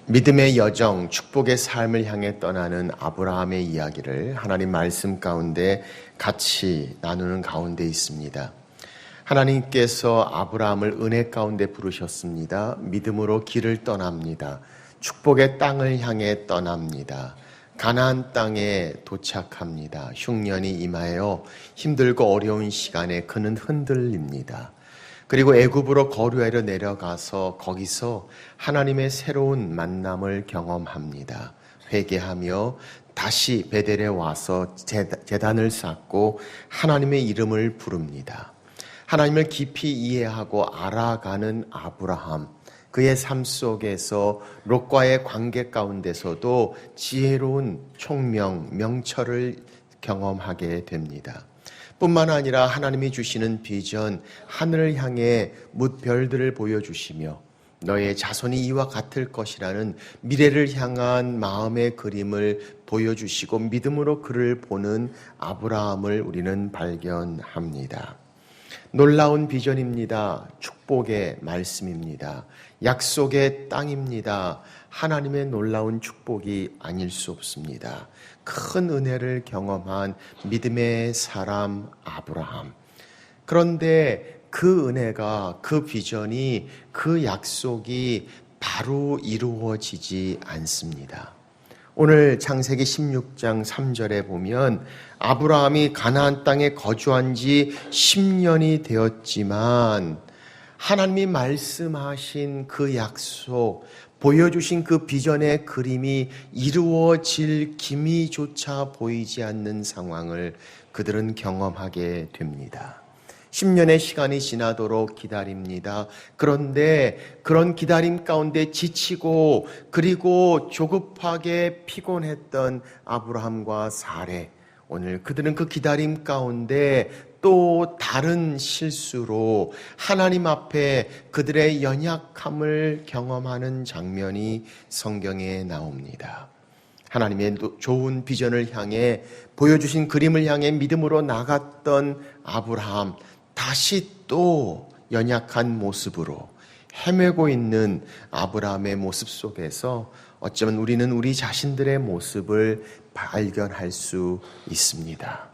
믿음의 여정, 축복의 삶을 향해 떠나는 아브라함의 이야기를 하나님 말씀 가운데 같이 나누는 가운데 있습니다. 하나님께서 아브라함을 은혜 가운데 부르셨습니다. 믿음으로 길을 떠납니다. 축복의 땅을 향해 떠납니다. 가나안 땅에 도착합니다. 흉년이 임하여 힘들고 어려운 시간에 그는 흔들립니다. 그리고 애굽으로 거류하러 내려가서 거기서 하나님의 새로운 만남을 경험합니다. 회개하며 다시 베델에 와서 제단을 쌓고 하나님의 이름을 부릅니다. 하나님을 깊이 이해하고 알아가는 아브라함, 그의 삶 속에서 롯과의 관계 가운데서도 지혜로운 총명, 명철을 경험하게 됩니다. 뿐만 아니라 하나님이 주시는 비전, 하늘을 향해 뭇별들을 보여주시며 너의 자손이 이와 같을 것이라는 미래를 향한 마음의 그림을 보여주시고 믿음으로 그를 보는 아브라함을 우리는 발견합니다. 놀라운 비전입니다. 축복의 말씀입니다. 약속의 땅입니다. 하나님의 놀라운 축복이 아닐 수 없습니다. 큰 은혜를 경험한 믿음의 사람 아브라함. 그런데 그 은혜가, 그 비전이, 그 약속이 바로 이루어지지 않습니다. 오늘 창세기 16장 3절에 보면 아브라함이 가나안 땅에 거주한 지 10년이 되었지만 하나님이 말씀하신 그 약속, 보여주신 그 비전의 그림이 이루어질 기미조차 보이지 않는 상황을 그들은 경험하게 됩니다. 10년의 시간이 지나도록 기다립니다. 그런데 그런 기다림 가운데 지치고 그리고 조급하게 피곤했던 아브라함과 사레, 오늘 그들은 그 기다림 가운데 또 다른 실수로 하나님 앞에 그들의 연약함을 경험하는 장면이 성경에 나옵니다. 하나님의 좋은 비전을 향해 보여주신 그림을 향해 믿음으로 나갔던 아브라함, 다시 또 연약한 모습으로 헤매고 있는 아브라함의 모습 속에서 어쩌면 우리는 우리 자신들의 모습을 발견할 수 있습니다.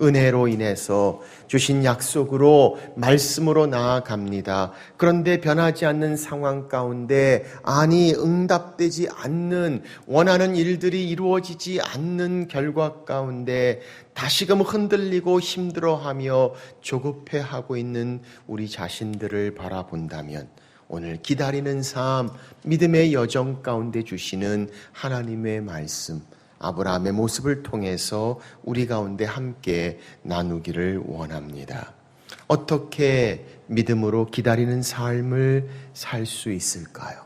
은혜로 인해서 주신 약속으로 말씀으로 나아갑니다. 그런데 변하지 않는 상황 가운데 응답되지 않는, 원하는 일들이 이루어지지 않는 결과 가운데 다시금 흔들리고 힘들어하며 조급해하고 있는 우리 자신들을 바라본다면 오늘 기다리는 삶, 믿음의 여정 가운데 주시는 하나님의 말씀, 아브라함의 모습을 통해서 우리 가운데 함께 나누기를 원합니다. 어떻게 믿음으로 기다리는 삶을 살 수 있을까요?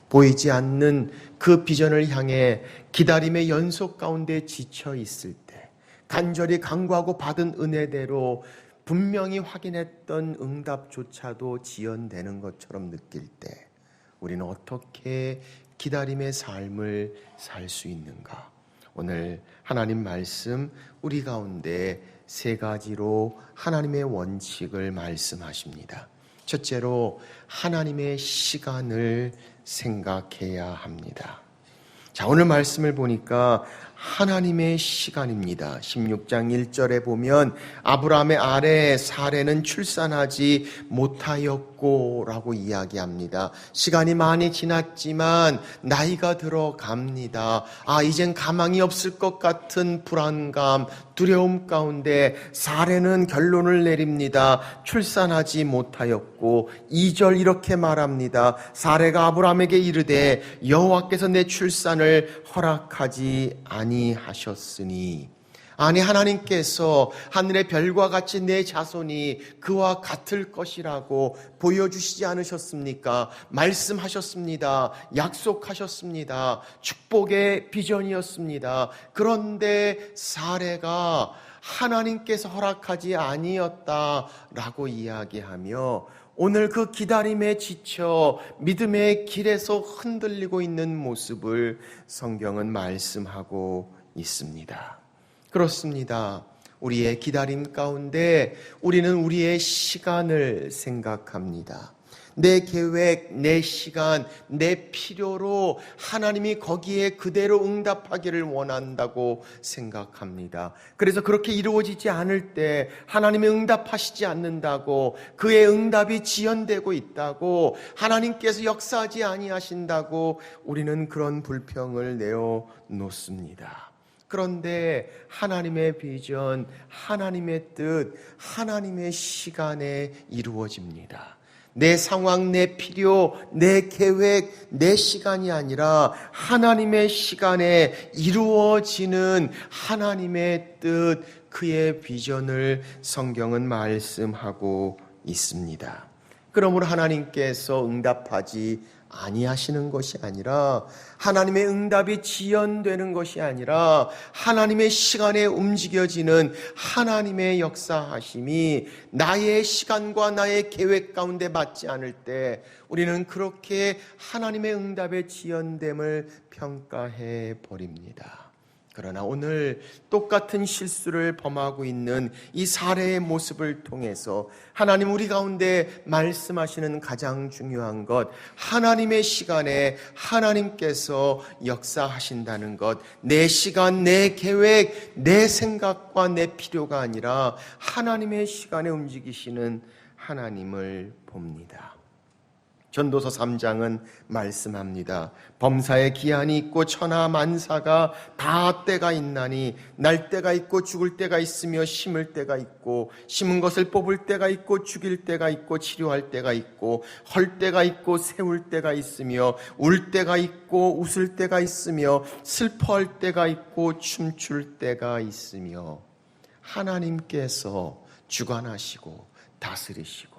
보이지 않는 그 비전을 향해 기다림의 연속 가운데 지쳐 있을 때, 간절히 간구하고 받은 은혜대로 분명히 확인했던 응답조차도 지연되는 것처럼 느낄 때 우리는 어떻게 기다림의 삶을 살 수 있는가? 오늘 하나님 말씀 우리 가운데 세 가지로 하나님의 원칙을 말씀하십니다. 첫째로 하나님의 시간을 생각해야 합니다. 자, 오늘 말씀을 보니까 하나님의 시간입니다. 16장 1절에 보면 아브라함의 아내 사레는 출산하지 못하였고 라고 이야기합니다. 시간이 많이 지났지만 나이가 들어갑니다. 이젠 가망이 없을 것 같은 불안감, 두려움 가운데 사레는 결론을 내립니다. 출산하지 못하였고 2절 이렇게 말합니다. 사레가 아브라함에게 이르되 여호와께서 내 출산을 허락하지 아니하셨으니, 하나님께서 하늘의 별과 같이 내 자손이 그와 같을 것이라고 보여주시지 않으셨습니까? 말씀하셨습니다. 약속하셨습니다. 축복의 비전이었습니다. 그런데 사레가 하나님께서 허락하지 아니었다라고 이야기하며 오늘 그 기다림에 지쳐 믿음의 길에서 흔들리고 있는 모습을 성경은 말씀하고 있습니다. 그렇습니다. 우리의 기다림 가운데 우리는 우리의 시간을 생각합니다. 내 계획, 내 시간, 내 필요로 하나님이 거기에 그대로 응답하기를 원한다고 생각합니다. 그래서 그렇게 이루어지지 않을 때 하나님이 응답하시지 않는다고, 그의 응답이 지연되고 있다고, 하나님께서 역사하지 아니하신다고 우리는 그런 불평을 내어놓습니다. 그런데 하나님의 비전, 하나님의 뜻, 하나님의 시간에 이루어집니다. 내 상황, 내 필요, 내 계획, 내 시간이 아니라 하나님의 시간에 이루어지는 하나님의 뜻, 그의 비전을 성경은 말씀하고 있습니다. 그러므로 하나님께서 응답하지 아니하시는 것이 아니라, 하나님의 응답이 지연되는 것이 아니라 하나님의 시간에 움직여지는 하나님의 역사하심이 나의 시간과 나의 계획 가운데 맞지 않을 때 우리는 그렇게 하나님의 응답의 지연됨을 평가해 버립니다. 그러나 오늘 똑같은 실수를 범하고 있는 이 사례의 모습을 통해서 하나님 우리 가운데 말씀하시는 가장 중요한 것, 하나님의 시간에 하나님께서 역사하신다는 것, 내 시간, 내 계획, 내 생각과 내 필요가 아니라 하나님의 시간에 움직이시는 하나님을 봅니다. 전도서 3장은 말씀합니다. 범사에 기한이 있고 천하 만사가 다 때가 있나니 날 때가 있고 죽을 때가 있으며 심을 때가 있고 심은 것을 뽑을 때가 있고 죽일 때가 있고 치료할 때가 있고 헐 때가 있고 세울 때가 있으며 울 때가 있고 웃을 때가 있으며 슬퍼할 때가 있고 춤출 때가 있으며, 하나님께서 주관하시고 다스리시고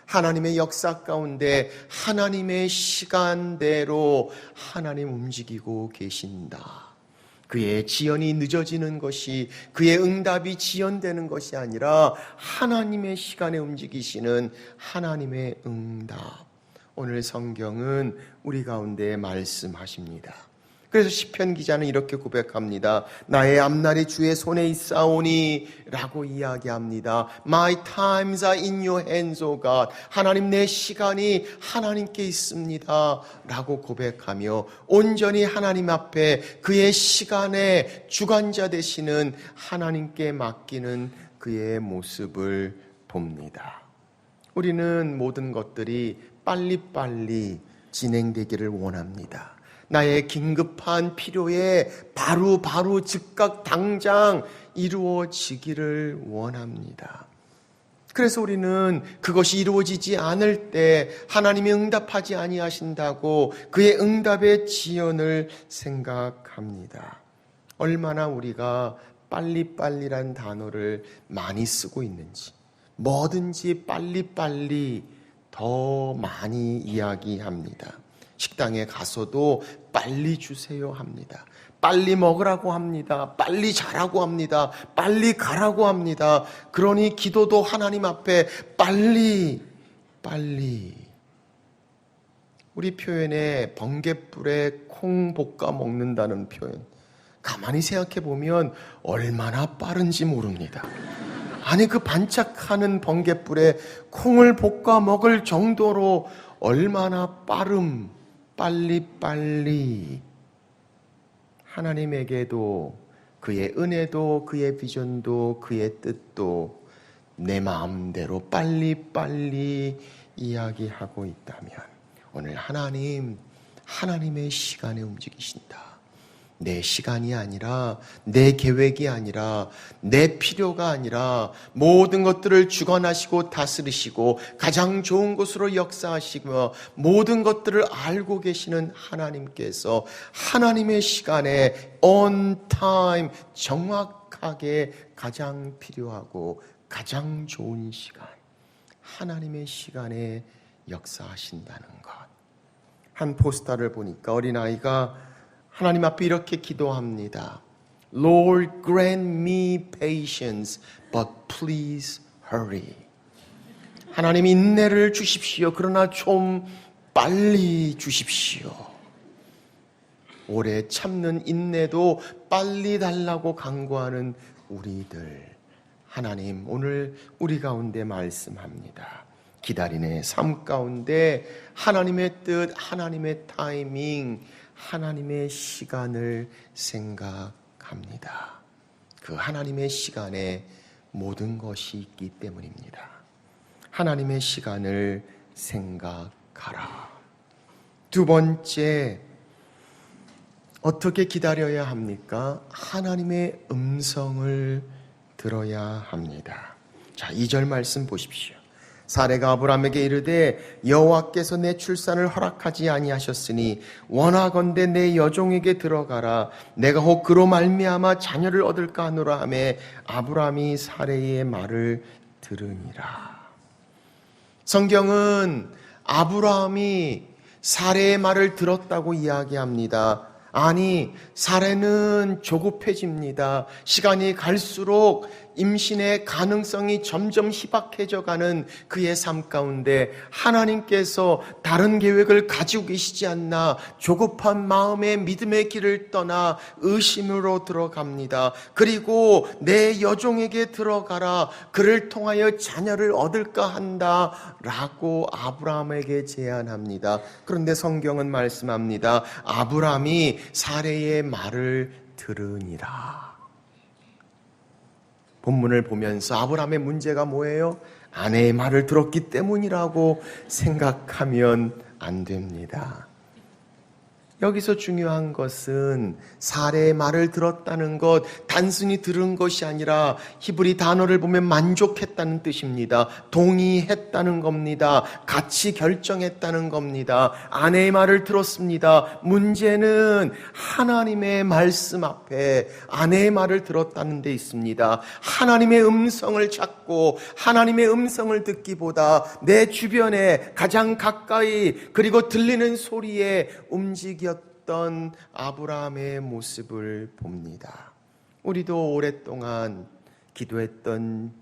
하나님의 역사 가운데 하나님의 시간대로 하나님 움직이고 계신다. 그의 지연이 늦어지는 것이, 그의 응답이 지연되는 것이 아니라 하나님의 시간에 움직이시는 하나님의 응답. 오늘 성경은 우리 가운데 말씀하십니다. 그래서 시편 기자는 이렇게 고백합니다. 나의 앞날이 주의 손에 있사오니 라고 이야기합니다. My times are in your hands, O God. 하나님, 내 시간이 하나님께 있습니다 라고 고백하며 온전히 하나님 앞에 그의 시간의 주관자 되시는 하나님께 맡기는 그의 모습을 봅니다. 우리는 모든 것들이 빨리빨리 진행되기를 원합니다. 나의 긴급한 필요에 바로 즉각 당장 이루어지기를 원합니다. 그래서 우리는 그것이 이루어지지 않을 때 하나님이 응답하지 아니하신다고 그의 응답의 지연을 생각합니다. 얼마나 우리가 빨리빨리란 단어를 많이 쓰고 있는지, 뭐든지 빨리빨리 더 많이 이야기합니다. 식당에 가서도 빨리 주세요 합니다. 빨리 먹으라고 합니다. 빨리 자라고 합니다. 빨리 가라고 합니다. 그러니 기도도 하나님 앞에 빨리. 우리 표현에 번갯불에 콩 볶아 먹는다는 표현, 가만히 생각해 보면 얼마나 빠른지 모릅니다. 아니, 그 반짝하는 번갯불에 콩을 볶아 먹을 정도로 얼마나 빨리. 하나님에게도 그의 은혜도 그의 비전도 그의 뜻도 내 마음대로 빨리 이야기하고 있다면, 오늘 하나님의 시간에 움직이신다. 내 시간이 아니라, 내 계획이 아니라, 내 필요가 아니라 모든 것들을 주관하시고 다스리시고 가장 좋은 곳으로 역사하시며 모든 것들을 알고 계시는 하나님께서 하나님의 시간에 on time, 정확하게 가장 필요하고 가장 좋은 시간, 하나님의 시간에 역사하신다는 것. 한 포스터를 보니까 어린아이가 하나님 앞에 이렇게 기도합니다. Lord, grant me patience, but please hurry. 하나님, 인내를 주십시오. 그러나 좀 빨리 주십시오. 오래 참는 인내도 빨리 달라고 간구하는 우리들. 하나님, 오늘 우리 가운데 말씀합니다. 기다리는 삶 가운데 하나님의 뜻, 하나님의 타이밍, 하나님의 시간을 생각합니다. 그 하나님의 시간에 모든 것이 있기 때문입니다. 하나님의 시간을 생각하라. 두 번째, 어떻게 기다려야 합니까? 하나님의 음성을 들어야 합니다. 자, 2절 말씀 보십시오. 사레가 아브라함에게 이르되 여호와께서 내 출산을 허락하지 아니하셨으니 원하건대 내 여종에게 들어가라. 내가 혹 그로 말미암아 자녀를 얻을까 하노라 하매 아브라함이 사레의 말을 들으니라. 성경은 아브라함이 사레의 말을 들었다고 이야기합니다. 아니, 사레는 조급해집니다. 시간이 갈수록 임신의 가능성이 점점 희박해져 가는 그의 삶 가운데 하나님께서 다른 계획을 가지고 계시지 않나 조급한 마음에 믿음의 길을 떠나 의심으로 들어갑니다. 그리고 내 여종에게 들어가라. 그를 통하여 자녀를 얻을까 한다 라고 아브라함에게 제안합니다. 그런데 성경은 말씀합니다. 아브라함이 사레의 말을 들으니라. 본문을 보면서 아브라함의 문제가 뭐예요? 아내의 말을 들었기 때문이라고 생각하면 안 됩니다. 여기서 중요한 것은 사레의 말을 들었다는 것, 단순히 들은 것이 아니라 히브리 단어를 보면 만족했다는 뜻입니다. 동의했다는 겁니다. 같이 결정했다는 겁니다. 아내의 말을 들었습니다. 문제는 하나님의 말씀 앞에 아내의 말을 들었다는 데 있습니다. 하나님의 음성을 찾고 하나님의 음성을 듣기보다 내 주변에 가장 가까이 그리고 들리는 소리에 움직였던 아브라함의 모습을 봅니다. 우리도 오랫동안 기도했던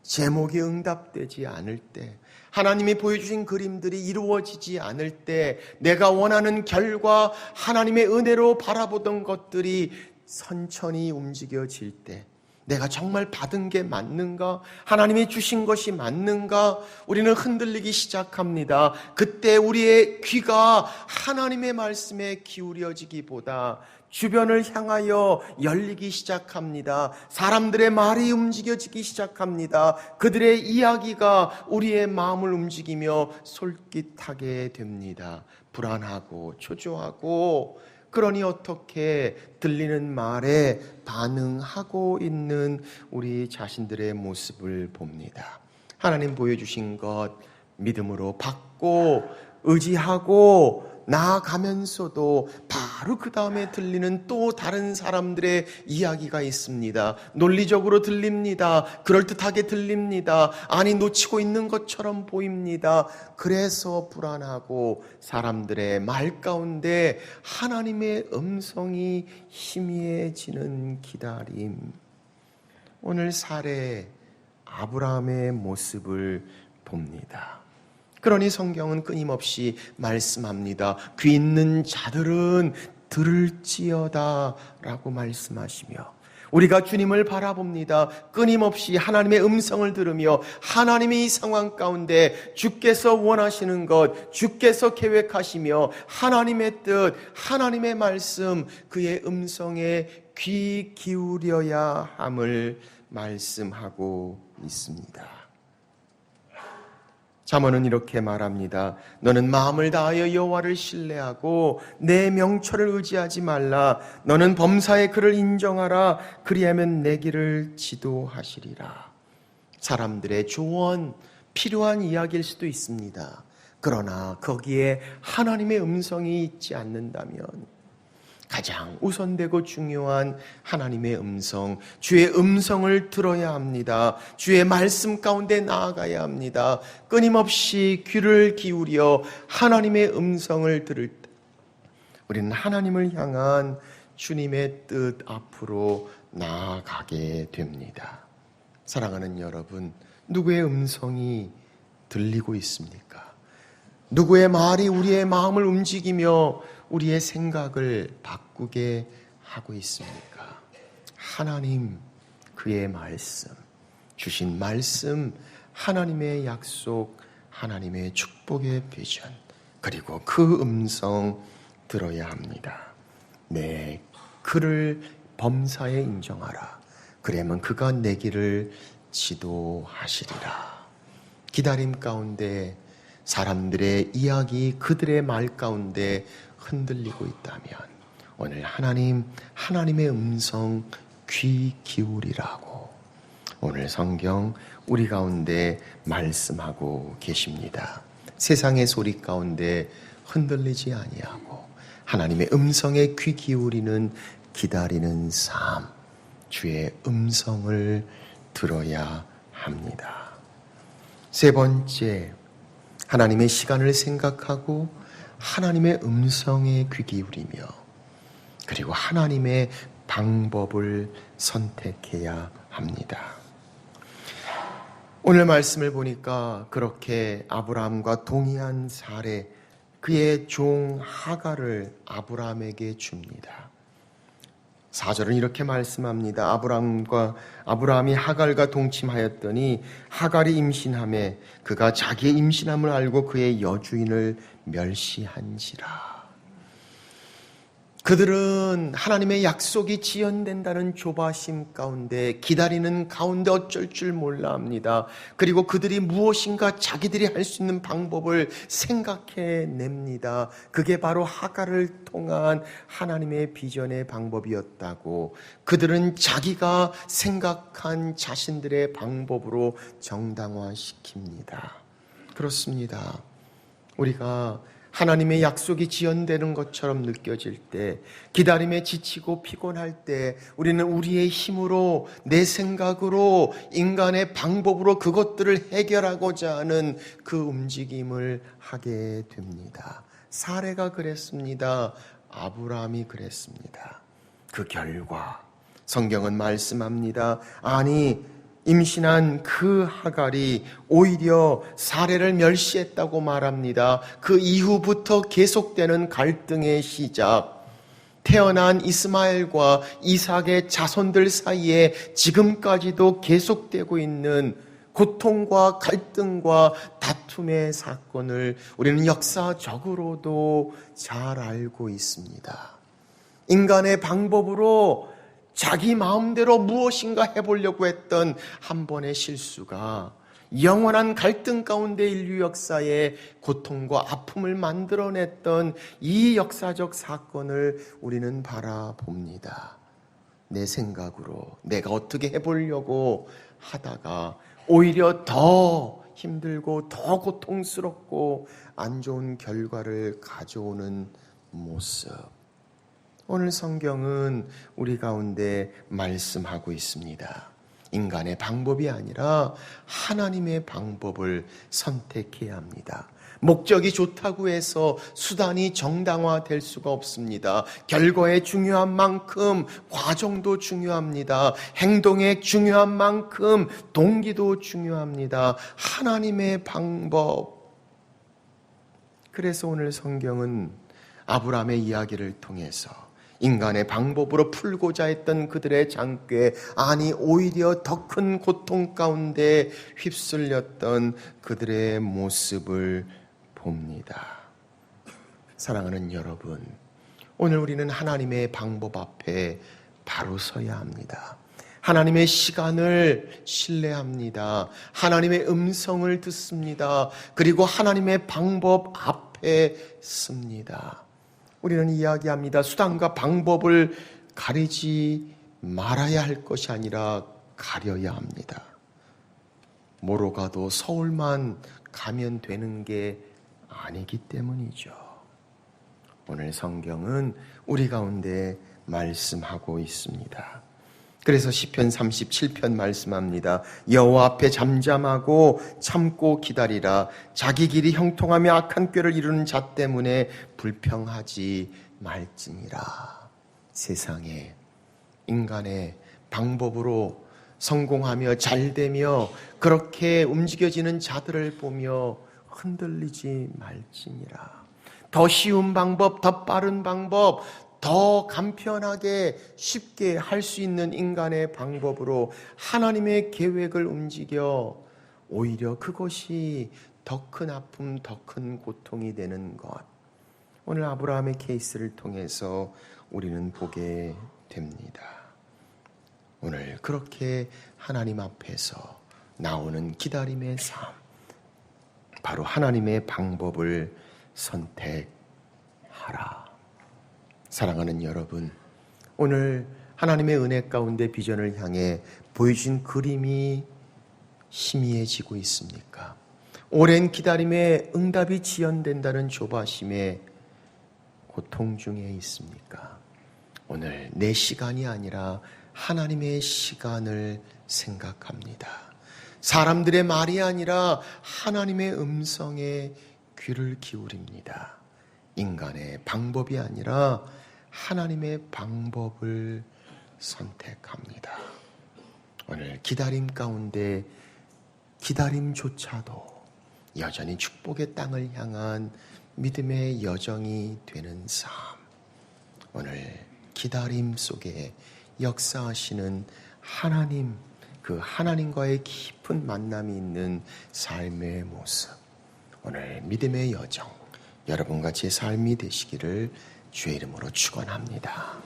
제목이 응답되지 않을 때, 하나님이 보여주신 그림들이 이루어지지 않을 때, 내가 원하는 결과, 하나님의 은혜로 바라보던 것들이 천천히 움직여질 때, 내가 정말 받은 게 맞는가? 하나님이 주신 것이 맞는가? 우리는 흔들리기 시작합니다. 그때 우리의 귀가 하나님의 말씀에 기울여지기보다 주변을 향하여 열리기 시작합니다. 사람들의 말이 움직여지기 시작합니다. 그들의 이야기가 우리의 마음을 움직이며 솔깃하게 됩니다. 불안하고 초조하고, 그러니 어떻게 들리는 말에 반응하고 있는 우리 자신들의 모습을 봅니다. 하나님 보여주신 것 믿음으로 받고 의지하고 나아가면서도 바로 그 다음에 들리는 또 다른 사람들의 이야기가 있습니다. 논리적으로 들립니다. 그럴듯하게 들립니다. 아니, 놓치고 있는 것처럼 보입니다. 그래서 불안하고 사람들의 말 가운데 하나님의 음성이 희미해지는 기다림. 오늘 사례 아브라함의 모습을 봅니다. 그러니 성경은 끊임없이 말씀합니다. 귀 있는 자들은 들을지어다 라고 말씀하시며, 우리가 주님을 바라봅니다. 끊임없이 하나님의 음성을 들으며 하나님이 이 상황 가운데 주께서 원하시는 것, 주께서 계획하시며 하나님의 뜻, 하나님의 말씀, 그의 음성에 귀 기울여야 함을 말씀하고 있습니다. 잠언은 이렇게 말합니다. 너는 마음을 다하여 여호와를 신뢰하고 내 명철을 의지하지 말라. 너는 범사의 그를 인정하라. 그리하면 내 길을 지도하시리라. 사람들의 조언, 필요한 이야기일 수도 있습니다. 그러나 거기에 하나님의 음성이 있지 않는다면 가장 우선되고 중요한 하나님의 음성, 주의 음성을 들어야 합니다. 주의 말씀 가운데 나아가야 합니다. 끊임없이 귀를 기울여 하나님의 음성을 들을 때 우리는 하나님을 향한 주님의 뜻 앞으로 나아가게 됩니다. 사랑하는 여러분, 누구의 음성이 들리고 있습니까? 누구의 말이 우리의 마음을 움직이며 우리의 생각을 바꾸게 하고 있습니까? 하나님, 그의 말씀, 주신 말씀, 하나님의 약속, 하나님의 축복의 비전, 그리고 그 음성 들어야 합니다. 네, 그를 범사에 인정하라. 그러면 그가 내 길을 지도하시리라. 기다림 가운데 사람들의 이야기, 그들의 말 가운데 흔들리고 있다면 오늘 하나님의 음성 귀 기울이라고 오늘 성경 우리 가운데 말씀하고 계십니다. 세상의 소리 가운데 흔들리지 아니하고 하나님의 음성에 귀 기울이는 기다리는 삶, 주의 음성을 들어야 합니다. 세 번째, 하나님의 시간을 생각하고 하나님의 음성에 귀 기울이며 그리고 하나님의 방법을 선택해야 합니다. 오늘 말씀을 보니까 그렇게 아브라함과 동의한 사례, 그의 종 하갈을 아브라함에게 줍니다. 4절은 이렇게 말씀합니다. 아브라함이 하갈과 동침하였더니 하갈이 임신하매 그가 자기의 임신함을 알고 그의 여주인을 멸시한지라. 그들은 하나님의 약속이 지연된다는 조바심 가운데 기다리는 가운데 어쩔 줄 몰라 합니다. 그리고 그들이 무엇인가 자기들이 할 수 있는 방법을 생각해냅니다. 그게 바로 하갈을 통한 하나님의 비전의 방법이었다고 그들은 자기가 생각한 자신들의 방법으로 정당화시킵니다. 그렇습니다. 우리가 하나님의 약속이 지연되는 것처럼 느껴질 때, 기다림에 지치고 피곤할 때 우리는 우리의 힘으로, 내 생각으로, 인간의 방법으로 그것들을 해결하고자 하는 그 움직임을 하게 됩니다. 사례가 그랬습니다. 아브라함이 그랬습니다. 그 결과 성경은 말씀합니다. 아니, 임신한 그 하갈이 오히려 사례를 멸시했다고 말합니다. 그 이후부터 계속되는 갈등의 시작, 태어난 이스마엘과 이삭의 자손들 사이에 지금까지도 계속되고 있는 고통과 갈등과 다툼의 사건을 우리는 역사적으로도 잘 알고 있습니다. 인간의 방법으로 자기 마음대로 무엇인가 해보려고 했던 한 번의 실수가 영원한 갈등 가운데 인류 역사에 고통과 아픔을 만들어냈던 이 역사적 사건을 우리는 바라봅니다. 내 생각으로 내가 어떻게 해보려고 하다가 오히려 더 힘들고 더 고통스럽고 안 좋은 결과를 가져오는 모습, 오늘 성경은 우리 가운데 말씀하고 있습니다. 인간의 방법이 아니라 하나님의 방법을 선택해야 합니다. 목적이 좋다고 해서 수단이 정당화될 수가 없습니다. 결과의 중요한 만큼 과정도 중요합니다. 행동의 중요한 만큼 동기도 중요합니다. 하나님의 방법. 그래서 오늘 성경은 아브라함의 이야기를 통해서 인간의 방법으로 풀고자 했던 그들의 장꾀, 아니 오히려 더 큰 고통 가운데 휩쓸렸던 그들의 모습을 봅니다. 사랑하는 여러분, 오늘 우리는 하나님의 방법 앞에 바로 서야 합니다. 하나님의 시간을 신뢰합니다. 하나님의 음성을 듣습니다. 그리고 하나님의 방법 앞에 섭니다. 우리는 이야기합니다. 수단과 방법을 가리지 말아야 할 것이 아니라 가려야 합니다. 뭐로 가도 서울만 가면 되는 게 아니기 때문이죠. 오늘 성경은 우리 가운데 말씀하고 있습니다. 그래서 시편 37편 말씀합니다. 여호와 앞에 잠잠하고 참고 기다리라. 자기 길이 형통하며 악한 꾀를 이루는 자 때문에 불평하지 말지니라. 세상에 인간의 방법으로 성공하며 잘되며 그렇게 움직여지는 자들을 보며 흔들리지 말지니라. 더 쉬운 방법, 더 빠른 방법, 더 간편하게 쉽게 할 수 있는 인간의 방법으로 하나님의 계획을 움직여 오히려 그것이 더 큰 아픔, 더 큰 고통이 되는 것, 오늘 아브라함의 케이스를 통해서 우리는 보게 됩니다. 오늘 그렇게 하나님 앞에서 나오는 기다림의 삶, 바로 하나님의 방법을 선택하라. 사랑하는 여러분, 오늘 하나님의 은혜 가운데 비전을 향해 보여준 그림이 희미해지고 있습니까? 오랜 기다림에 응답이 지연된다는 조바심에 고통 중에 있습니까? 오늘 내 시간이 아니라 하나님의 시간을 생각합니다. 사람들의 말이 아니라 하나님의 음성에 귀를 기울입니다. 인간의 방법이 아니라 하나님의 방법을 선택합니다. 오늘 기다림 가운데 기다림조차도 여전히 축복의 땅을 향한 믿음의 여정이 되는 삶, 오늘 기다림 속에 역사하시는 하나님, 그 하나님과의 깊은 만남이 있는 삶의 모습, 오늘 믿음의 여정, 여러분과 제 삶이 되시기를 주의 이름으로 축원합니다.